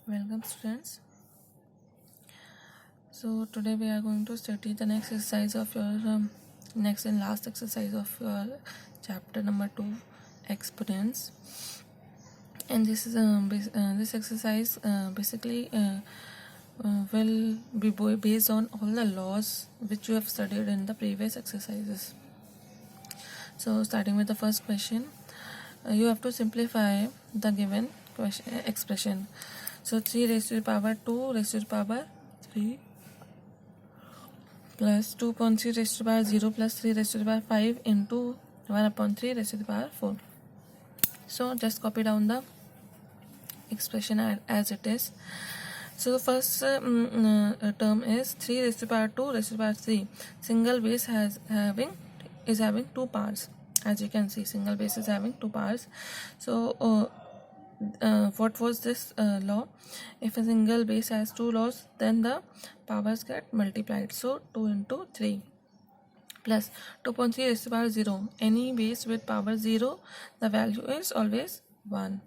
Welcome students. So today we are going to study the next exercise of your next and last exercise of your chapter number 2, exponents. And this is this exercise basically will be based on all the laws which you have studied in the previous exercises. So starting with the first question, you have to simplify the given expression. So 3 raised to the power 2 raised to the power 3 plus 2 upon 3 raised to the power 0 plus 3 raised to the power 5 into 1 upon 3 raised to the power 4. So just copy down the expression as it is. So the first term is 3 raised to the power 2 raised to the power 3. Single base is having two powers. As you can see, single base is having two powers. So what was this law? If a single base has two laws, then the powers get multiplied. So 2 into 3 plus 2 upon 3 raised to the power 0. Any base with power 0, the value is always 1.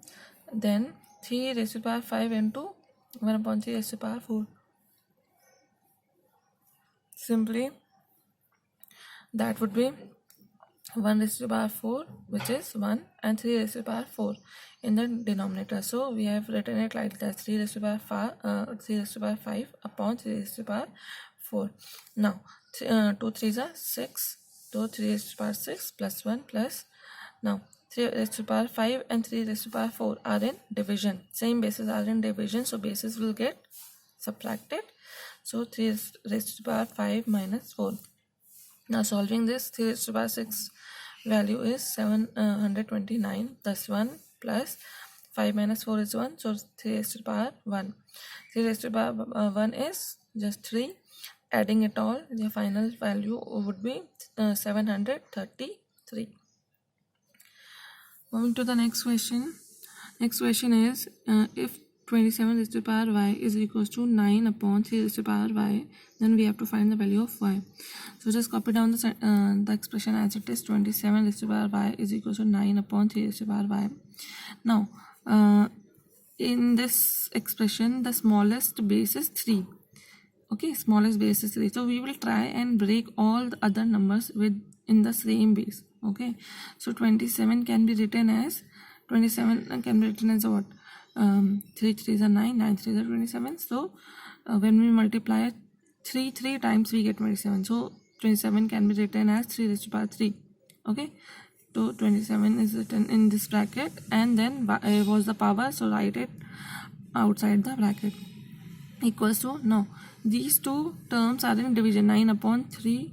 Then 3 raised to the power 5 into 1 upon 3 raised to the power 4. Simply that would be 1 raised to the power 4, which is 1, and 3 raised to the power 4 in the denominator. So we have written it like that: 3 raised to the power 3 raised to the power 5 upon 3 raised to the power 4. Now 2 3s are 6, so 3 raised to the power 6 plus 1 plus, now 3 raised to the power 5 and 3 raised to the power 4 are in division. Same bases are in division, so bases will get subtracted. So 3 raised to the power 5 minus 4. Now solving this, 3 raised to the power 6 value is 729, thus 1 plus 5 minus 4 is 1, so 3 raised to the power 1. 3 raised to the power 1 is just 3. Adding it all, the final value would be 733. Moving to the next question. Next question is, if 27 raised to the power y is equals to 9 upon 3 raised to the power y, then we have to find the value of y. So just copy down the expression as it is. 27 raised to the power y is equals to 9 upon 3 raised to the power y. Now in this expression, the smallest base is 3. Okay, smallest base is 3. So we will try and break all the other numbers in the same base. Okay, so 27 can be written as what? 3 3s are 9, 9 3s are 27. So when we multiply 3 times, we get 27. So 27 can be written as 3 raised to the power 3. Okay, so 27 is written in this bracket, and then was the power, so write it outside the bracket. Equals to, now these two terms are in division. 9 upon 3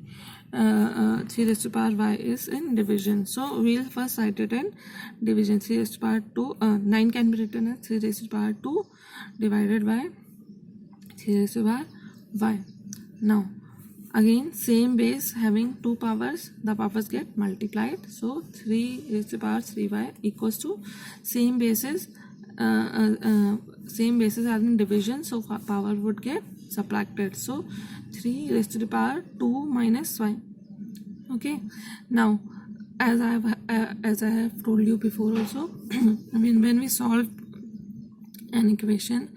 3 raised to the power y is in division, so we'll first write it in division. 3 raised to the power 2, 9 can be written as 3 raised to the power 2 divided by 3 raised to the power y. Now again, same base having two powers, the powers get multiplied, so 3 raised to the power 3y equals to, same bases are in division, so power would get subtracted, so 3 raised to the power 2 minus y. Okay, now as I have told you before also, when we solve an equation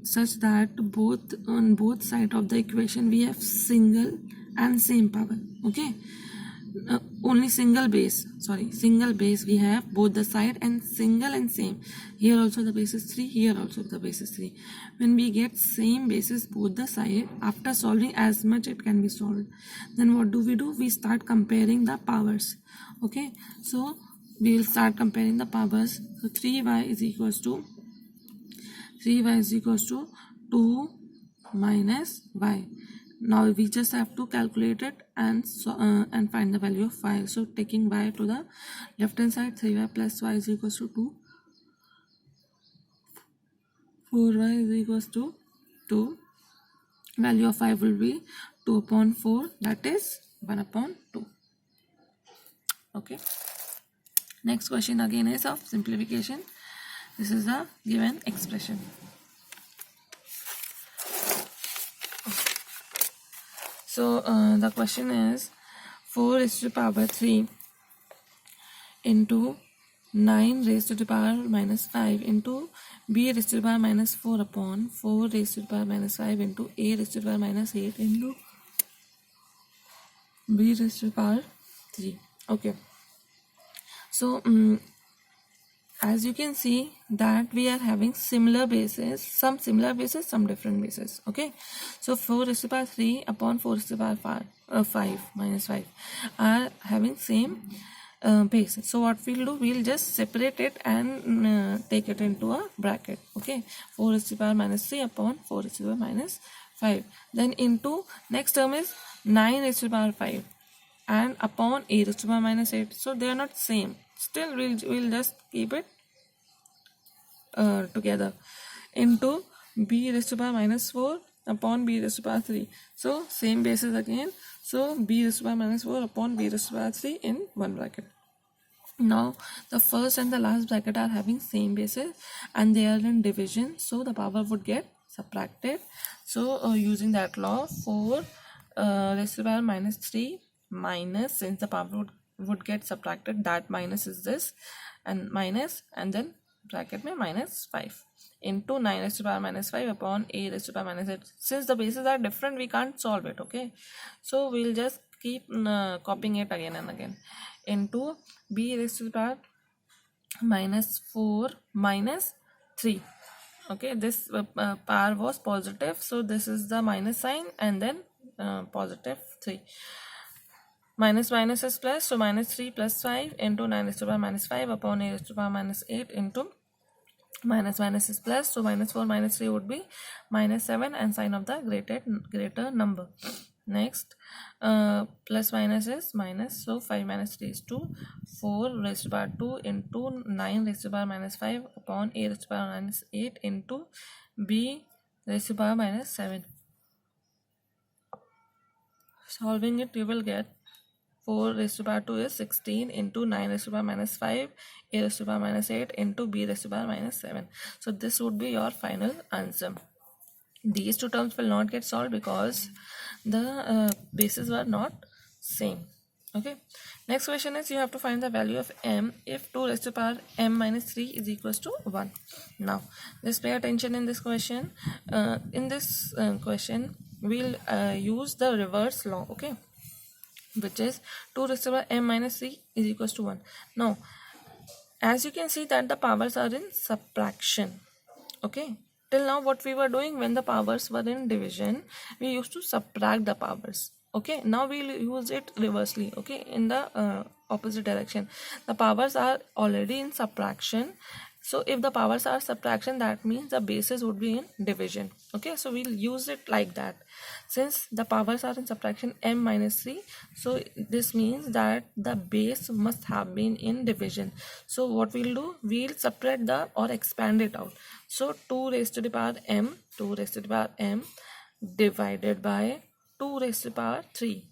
such that on both sides of the equation we have single and same power. Okay, only single base we have both the side, and single and same. Here also the base is 3, here also the base is 3. When we get same bases both the side, after solving as much it can be solved, then what do? We start comparing the powers. Okay, so we will start comparing the powers. So 3y is equals to 2 minus y. Now we just have to calculate it and find the value of y. So taking y to the left hand side, 3y plus y is equals to 2. 4y is equals to 2. Value of y will be 2 upon 4, that is 1 upon 2. Okay. Next question again is of simplification. This is the given expression. So the question is 4 raised to the power 3 into 9 raised to the power minus 5 into b raised to the power minus 4 upon 4 raised to the power minus 5 into a raised to the power minus 8 into b raised to the power 3. Okay, so as you can see that we are having similar bases, some different bases. Okay, so 4 raised to the power 3 upon 4 raised to the power 5 minus 5 are having same base. So what we'll do, we'll just separate it and take it into a bracket. Okay, 4 raised to the power minus 3 upon 4 raised to the power minus 5, then into next term is 9 raised to the power 5 and upon a raised to the power minus 8. So they are not same. Still we'll just keep it together into b raised to the power minus 4 upon b raised to the power 3. So same basis again. So b raised to the power minus 4 upon b raised to the power 3 in one bracket. Now the first and the last bracket are having same basis and they are in division, so the power would get subtracted. So using that law, 4 raised to the power minus 3 minus, since the power would get subtracted, that minus is this and minus, and then bracket mein minus 5 into 9 raised to the power minus 5 upon a raised to the power minus 8. Since the bases are different, we can't solve it. Okay, so we'll just keep copying it again and again into b raised to the power minus 4 minus 3. Okay, this power was positive, so this is the minus sign and then positive 3. Minus minus is plus, so minus 3 plus 5 into 9 raised to the power minus 5 upon a raised to the power minus 8 into minus minus is plus, so minus 4 minus 3 would be minus 7 and sign of the greater number. Next, plus minus is minus, so 5 minus 3 is 2, 4 raised to the power 2 into 9 raised to the power minus 5 upon a raised to the power minus 8 into b raised to the power minus 7. Solving it, you will get 4 raised to the power 2 is 16 into 9 raised to the power minus 5 a raised to the power minus 8 into b raised to the power minus 7. So this would be your final answer. These two terms will not get solved because the bases were not same. Okay, next question is you have to find the value of m if 2 raised to the power m minus 3 is equals to 1. Now just pay attention in this question. In this question we'll use the reverse law, okay, which is 2 raised to the power m minus 3 is equals to 1. Now as you can see that the powers are in subtraction. Okay, till now what we were doing, when the powers were in division, we used to subtract the powers. Okay, now we'll use it reversely, okay, in the opposite direction. The powers are already in subtraction, so if the powers are subtraction, that means the bases would be in division. Okay, so we'll use it like that. Since the powers are in subtraction m minus 3, so this means that the base must have been in division. So what we'll do, we'll separate the or expand it out. So 2 raised to the power m, 2 raised to the power m divided by 2 raised to the power 3.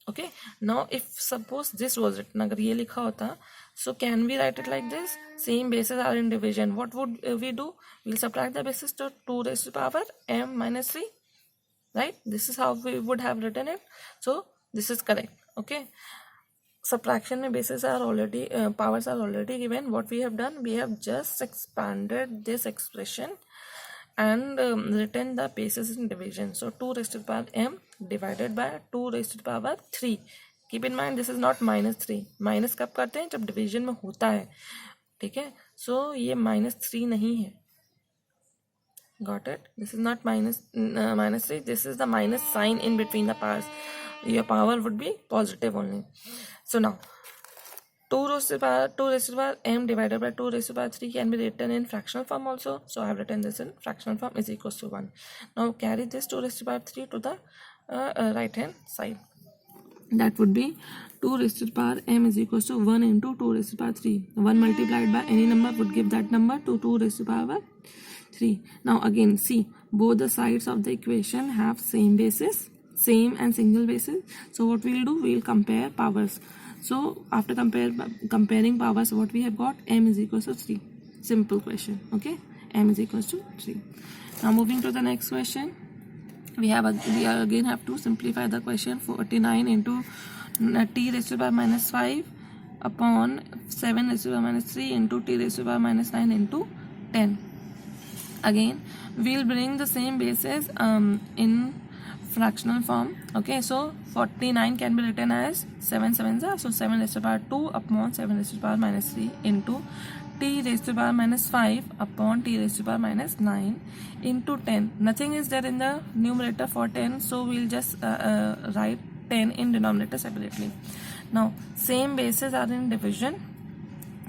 Okay, now if suppose this was written, agar ye likha hota, so can we write it like this? Same bases are in division. What would we do? We'll subtract the bases to 2 raised to the power m minus 3, right? This is how we would have written it. So this is correct. Okay, subtraction mein bases are already powers are already given. What we have done, we have just expanded this expression and written the bases in division. So 2 raised to the power m divided by 2 raised to the power 3. Keep in mind this is not minus 3. Minus कब करते हैं, जब division में होता है. ठीक है, सो ये -3 नहीं है. Got it? This is not minus 3. This is the minus sign in between the powers. Your power would be positive only. So now 2 raised to the power m divided by 2 raised to the power 3 can be written in fractional form also. So I have written this in fractional form is equals to 1. Now carry this 2 raised to the power 3 to the right hand side. That would be 2 raised to the power m is equals to 1 into 2 raised to the power 3. 1 multiplied by any number would give that number to 2 raised to the power 3. Now again see, both the sides of the equation have same basis, same and single basis. So what we'll do, we'll compare powers. So after comparing powers, what we have got, m is equals to 3. Simple question. Okay, m is equals to 3. Now moving to the next question, we again have to simplify the question. 49 into t raised to the power minus 5 upon 7 raised to the power minus 3 into t raised to the power minus 9 into 10. Again, we'll bring the same bases in fractional form. Okay, so 49 can be written as 7 sevens are, so 7 raised to the power 2 upon 7 raised to the power minus 3 into t raised to the power minus 5 upon t raised to the power minus 9 into 10. Nothing is there in the numerator for 10, so we'll just write 10 in denominator separately. Now same bases are in division,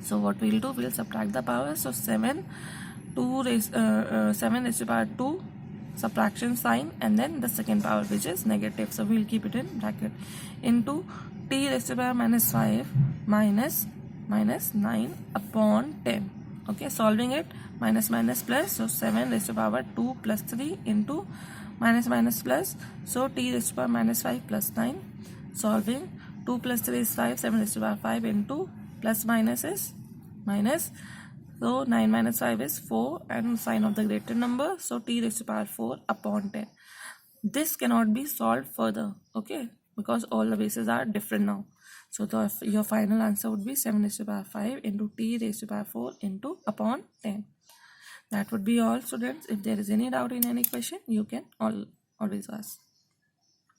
so what we'll do, we'll subtract the power. So 7 raised to the power 2, subtraction sign, and then the second power, which is negative, so we'll keep it in bracket, into t raised to the power minus 5 minus 9 upon 10. Okay, solving it, minus minus plus, so 7 raised to the power 2 plus 3 into minus minus plus, so t raised to the power minus 5 plus 9. Solving, 2 plus 3 is 5, 7 raised to the power 5 into plus minus is minus, so 9 minus 5 is 4, and sign of the greater number, so t raised to the power 4 upon 10. This cannot be solved further, okay, because all the bases are different now. So your final answer would be 7 raised to the power 5 into t raised to the power 4 into upon 10. That would be all, students. If there is any doubt in any question, you can always ask.